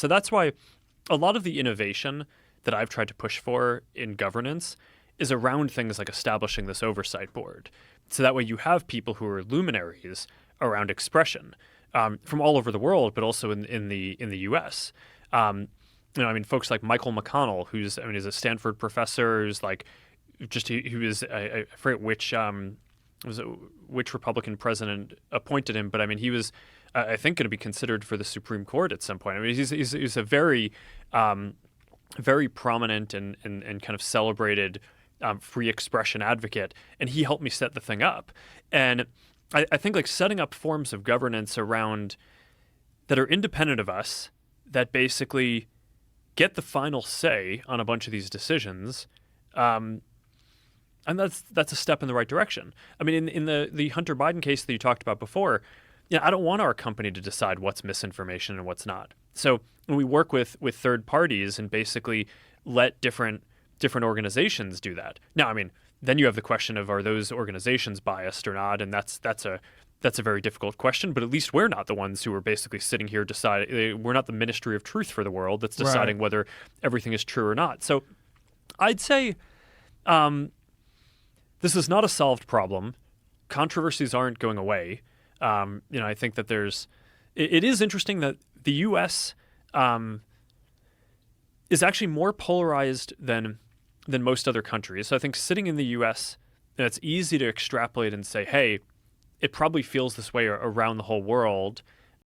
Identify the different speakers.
Speaker 1: So that's why a lot of the innovation that I've tried to push for in governance is around things like establishing this oversight board. So that way you have people who are luminaries around expression from all over the world, but also in the U.S. I mean, folks like Michael McConnell, is a Stanford professor, who's like he was I forget which Republican president appointed him, but I mean he was I think going to be considered for the Supreme Court at some point. I mean he's a very very prominent and kind of celebrated free expression advocate, and he helped me set the thing up. And I think like setting up forms of governance around that are independent of us, that basically get the final say on a bunch of these decisions, and that's a step in the right direction. I mean, in the Hunter Biden case that you talked about before, I don't want our company to decide what's misinformation and what's not. So when we work with third parties and basically let different organizations do that. Now, I mean, then you have the question of, are those organizations biased or not? And that's a very difficult question, but at least we're not the ones who are basically sitting here deciding. We're not the ministry of truth for the world that's deciding whether everything is true or not. So I'd say this is not a solved problem. Controversies aren't going away. I think that it is interesting that the U.S. Is actually more polarized than most other countries. So I think sitting in the U.S., it's easy to extrapolate and say, hey, it probably feels this way around the whole world.